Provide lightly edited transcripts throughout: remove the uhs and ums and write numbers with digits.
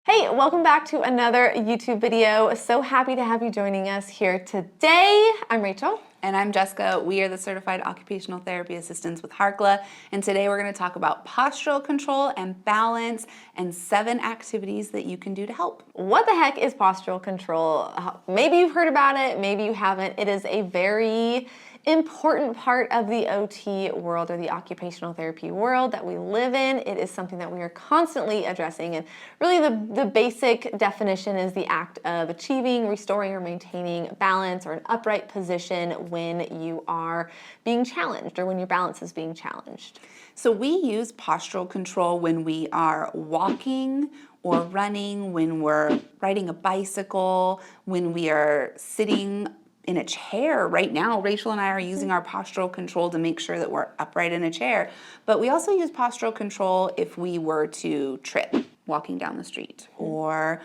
Hey, welcome back to another YouTube video. So happy to have you joining us here today. I'm Rachel. And I'm Jessica. We are the Certified Occupational Therapy Assistants with Harkla. And today we're going to talk about postural control and balance and 7 activities that you can do to help. What the heck is postural control? Maybe you've heard about it, maybe you haven't. It is a very important part of the OT world, or the occupational therapy world that we live in. It is something that we are constantly addressing, and really the basic definition is the act of achieving, restoring, or maintaining balance or an upright position when you are being challenged or when your balance is being challenged. So we use postural control when we are walking or running, when we're riding a bicycle, when we are sitting in a chair. Right now, Rachel and I are using our postural control to make sure that we're upright in a chair. But we also use postural control if we were to trip walking down the street, or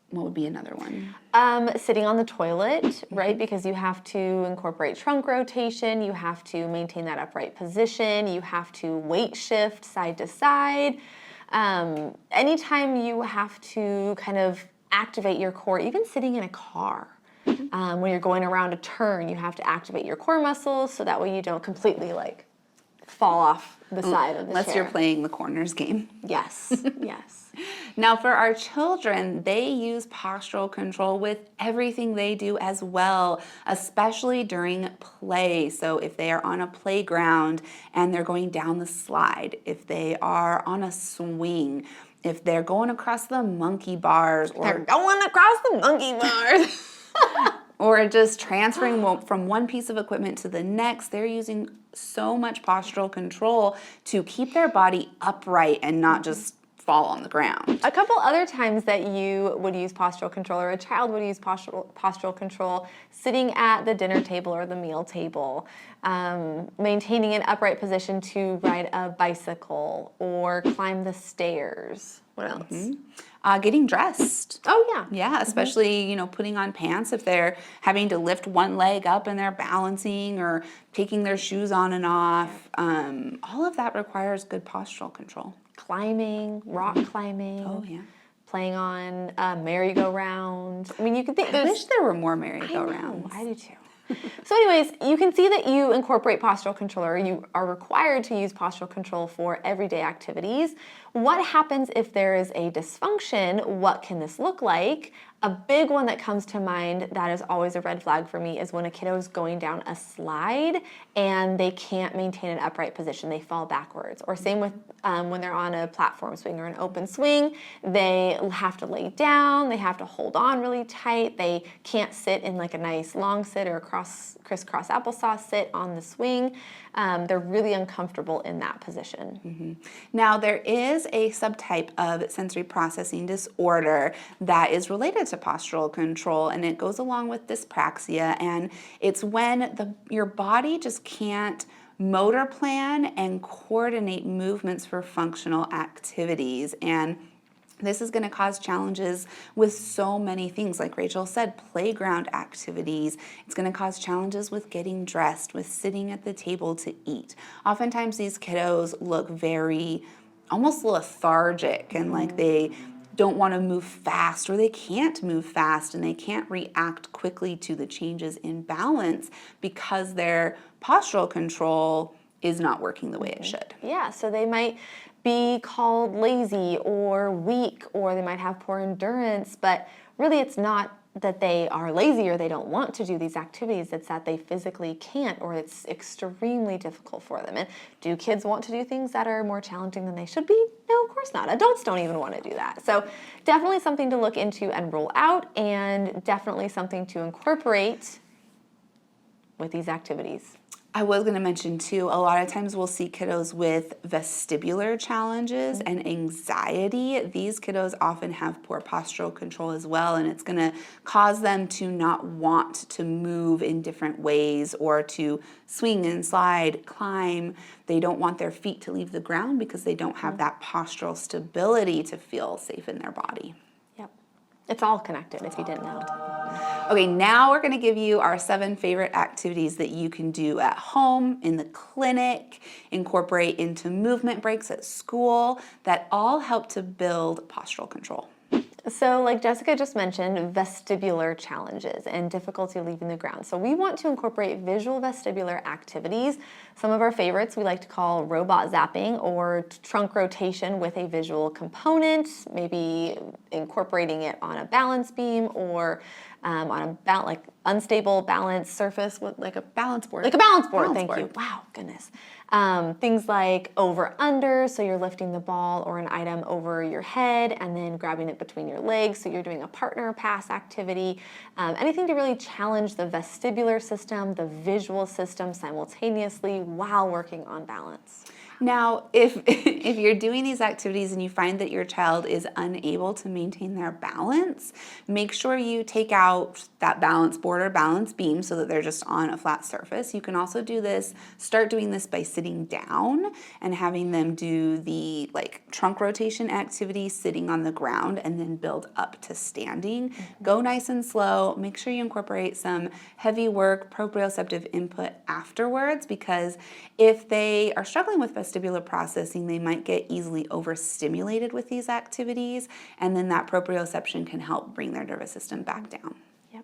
what would be another one? Sitting on the toilet, right? Because you have to incorporate trunk rotation, you have to maintain that upright position, you have to weight shift side to side. Anytime you have to kind of activate your core, even sitting in a car. When you're going around a turn, you have to activate your core muscles so that way you don't completely fall off the side of the chair. Unless you're playing the corners game. Yes, yes. Now for our children, they use postural control with everything they do as well, especially during play. So if they are on a playground and they're going down the slide, if they are on a swing, if they're going across the monkey bars, or just transferring from one piece of equipment to the next, they're using so much postural control to keep their body upright and not just fall on the ground. A couple other times that you would use postural control, or a child would use postural control, sitting at the dinner table or the meal table, maintaining an upright position to ride a bicycle or climb the stairs. What else? Getting dressed. Oh, yeah. Yeah, especially, putting on pants if they're having to lift one leg up and they're balancing, or taking their shoes on and off. All of that requires good postural control. Climbing, rock climbing. Oh, yeah. Playing on a merry-go-round. I mean, you can think I wish there were more merry-go-rounds. I do too. So anyways, you can see that you incorporate postural control, or you are required to use postural control for everyday activities. What happens if there is a dysfunction? What can this look like? A big one that comes to mind that is always a red flag for me is when a kiddo is going down a slide and they can't maintain an upright position. They fall backwards. Or same with when they're on a platform swing or an open swing. They have to lay down. They have to hold on really tight. They can't sit in like a nice long sit or a crisscross applesauce sit on the swing. They're really uncomfortable in that position. Now, there is a subtype of sensory processing disorder that is related to postural control, and it goes along with dyspraxia, and it's when your body just can't motor plan and coordinate movements for functional activities. And this is going to cause challenges with so many things. Like Rachel said, playground activities. It's going to cause challenges with getting dressed, with sitting at the table to eat. Oftentimes these kiddos look very almost lethargic, and like they don't want to move fast, or they can't move fast, and they can't react quickly to the changes in balance because their postural control is not working the way it should. Yeah, so they might be called lazy or weak, or they might have poor endurance, but really it's not that they are lazy or they don't want to do these activities. It's that they physically can't, or it's extremely difficult for them. And do kids want to do things that are more challenging than they should be? No, of course not. Adults don't even want to do that. So definitely something to look into and rule out, and definitely something to incorporate with these activities. I was going to mention too, a lot of times we'll see kiddos with vestibular challenges and anxiety. These kiddos often have poor postural control as well, and it's going to cause them to not want to move in different ways, or to swing and slide, climb. They don't want their feet to leave the ground because they don't have that postural stability to feel safe in their body. Yep. It's all connected, if you didn't know. Okay, now we're going to give you our 7 favorite activities that you can do at home, in the clinic, incorporate into movement breaks at school, that all help to build postural control. So like Jessica just mentioned, vestibular challenges and difficulty leaving the ground. So we want to incorporate visual vestibular activities. Some of our favorites we like to call robot zapping or trunk rotation with a visual component, maybe incorporating it on a balance beam or on a like unstable balance surface with like a Balance board. like a balance board. Balance Thank board. you. Wow, goodness. Things like over under, so you're lifting the ball or an item over your head and then grabbing it between your legs, so you're doing a partner pass activity. Anything to really challenge the vestibular system, the visual system simultaneously while working on balance. Now, if you're doing these activities and you find that your child is unable to maintain their balance, make sure you take out that balance board or balance beam so that they're just on a flat surface. You can also start doing this by sitting down and having them do the like trunk rotation activity sitting on the ground and then build up to standing. Go nice and slow. Make sure you incorporate some heavy work, proprioceptive input afterwards, because if they are struggling with vestibular processing, they might get easily overstimulated with these activities, and then that proprioception can help bring their nervous system back down. Yep.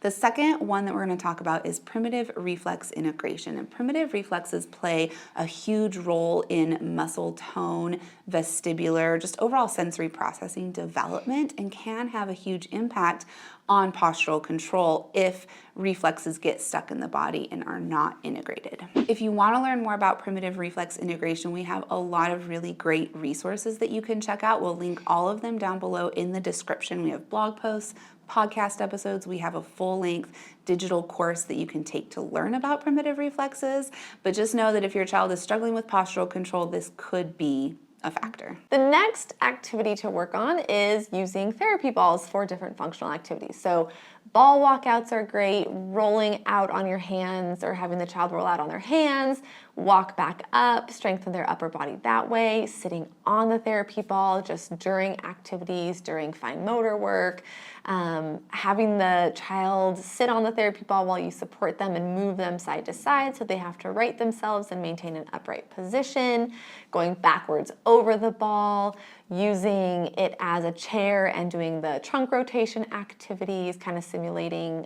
The second one that we're going to talk about is primitive reflex integration. And primitive reflexes play a huge role in muscle tone, vestibular, just overall sensory processing development, and can have a huge impact on postural control if reflexes get stuck in the body and are not integrated. If you want to learn more about primitive reflex integration, we have a lot of really great resources that you can check out. We'll link all of them down below in the description. We have blog posts, podcast episodes. We have a full-length digital course that you can take to learn about primitive reflexes. But just know that if your child is struggling with postural control, this could be a factor. The next activity to work on is using therapy balls for different functional activities. So ball walkouts are great, rolling out on your hands or having the child roll out on their hands, walk back up, strengthen their upper body that way, sitting on the therapy ball just during activities, during fine motor work, having the child sit on the therapy ball while you support them and move them side to side so they have to right themselves and maintain an upright position, going backwards over the ball, using it as a chair and doing the trunk rotation activities, kind of simulating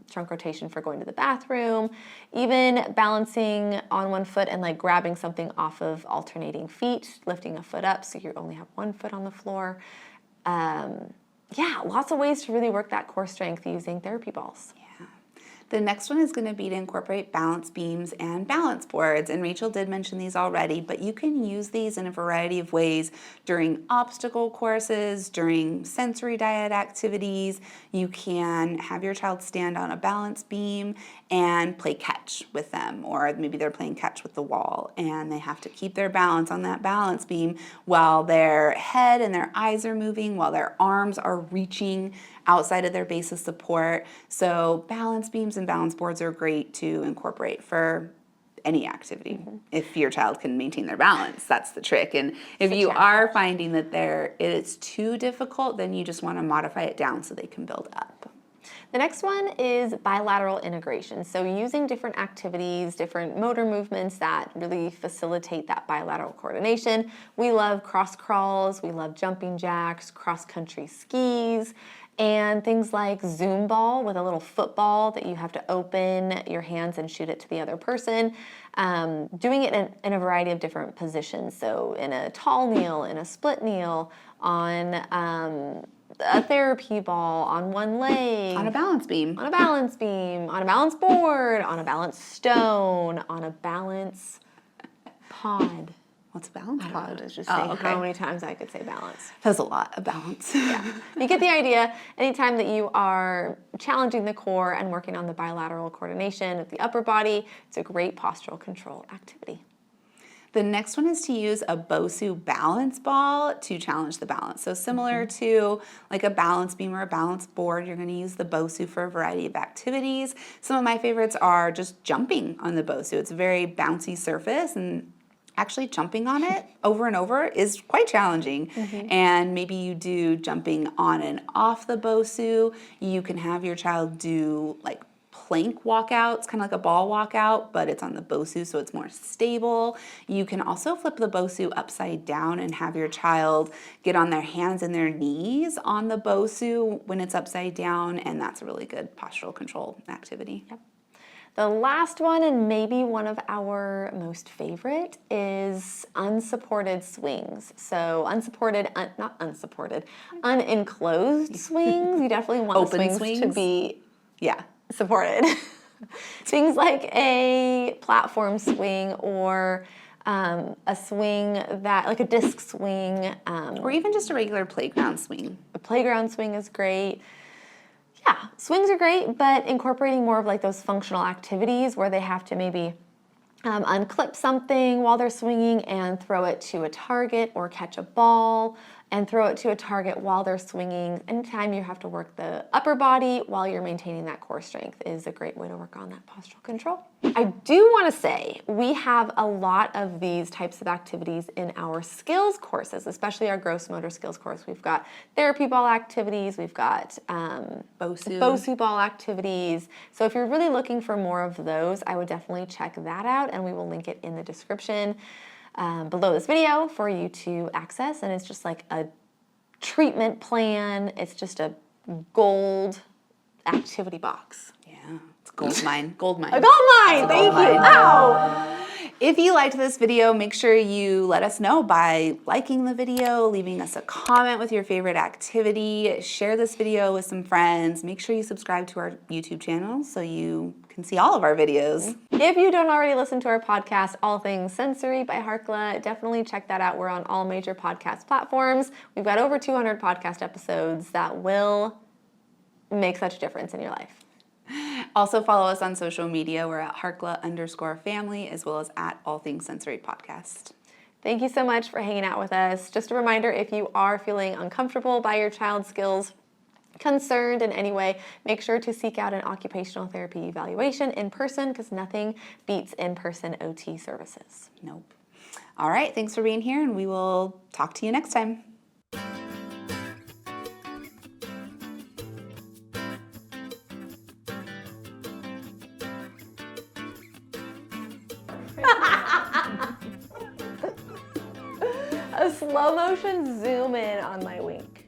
trunk rotation for going to the bathroom, even balancing on one foot and like grabbing something off of alternating feet, lifting a foot up so you only have one foot on the floor. Yeah, lots of ways to really work that core strength using therapy balls. Yeah. The next one is going to be to incorporate balance beams and balance boards. And Rachel did mention these already, but you can use these in a variety of ways during obstacle courses, during sensory diet activities. You can have your child stand on a balance beam and play catch with them, or maybe they're playing catch with the wall and they have to keep their balance on that balance beam while their head and their eyes are moving, while their arms are reaching outside of their base of support. So balance beams and balance boards are great to incorporate for any activity. If your child can maintain their balance, that's the trick. And if you are finding that it's too difficult, then you just want to modify it down so they can build up. The next one is bilateral integration. So using different activities, different motor movements that really facilitate that bilateral coordination. We love cross crawls, we love jumping jacks, cross-country skis, and things like Zoom ball with a little football that you have to open your hands and shoot it to the other person. Doing it in a variety of different positions. So in a tall kneel, in a split kneel, on a therapy ball, on one leg. On a balance beam. On a balance beam, on a balance board, on a balance stone, on a balance pod. What's a balance pod? I was just saying how many times I could say balance. That's a lot of balance. Yeah, you get the idea. Anytime that you are challenging the core and working on the bilateral coordination of the upper body, it's a great postural control activity. The next one is to use a Bosu balance ball to challenge the balance. So similar to like a balance beam or a balance board, you're going to use the Bosu for a variety of activities. Some of my favorites are just jumping on the Bosu. It's a very bouncy surface, and actually jumping on it over and over is quite challenging. And maybe you do jumping on and off the Bosu. You can have your child do like plank walkout. It's kind of like a ball walkout, but it's on the Bosu, so it's more stable. You can also flip the Bosu upside down and have your child get on their hands and their knees on the Bosu when it's upside down, and that's a really good postural control activity. Yep. The last one, and maybe one of our most favorite, is unsupported swings. So unenclosed swings. You definitely want Open the swings to be supported. Things like a platform swing or a swing that, like a disc swing. Or even just a regular playground swing. A playground swing is great. Yeah, swings are great, but incorporating more of like those functional activities where they have to maybe unclip something while they're swinging and throw it to a target, or catch a ball and throw it to a target while they're swinging. Anytime you have to work the upper body while you're maintaining that core strength is a great way to work on that postural control. I do want to say we have a lot of these types of activities in our skills courses, especially our gross motor skills course. We've got therapy ball activities, we've got Bosu ball activities. So if you're really looking for more of those, I would definitely check that out, and we will link it in the description below this video for you to access. And it's just like a treatment plan. It's just a gold activity box. Yeah, it's gold mine. Gold mine. A gold mine! Thank you. Ow! If you liked this video, make sure you let us know by liking the video, leaving us a comment with your favorite activity, share this video with some friends, make sure you subscribe to our YouTube channel so you can see all of our videos. If you don't already listen to our podcast, All Things Sensory by Harkla, definitely check that out. We're on all major podcast platforms. We've got over 200 podcast episodes that will make such a difference in your life. Also follow us on social media. We're at Harkla_family, as well as at All Things Sensory Podcast. Thank you so much for hanging out with us. Just a reminder, if you are feeling uncomfortable by your child's skills, concerned in any way, make sure to seek out an occupational therapy evaluation in person, because nothing beats in-person OT services. Nope. All right, thanks for being here, and we will talk to you next time. A slow motion zoom in on my wink.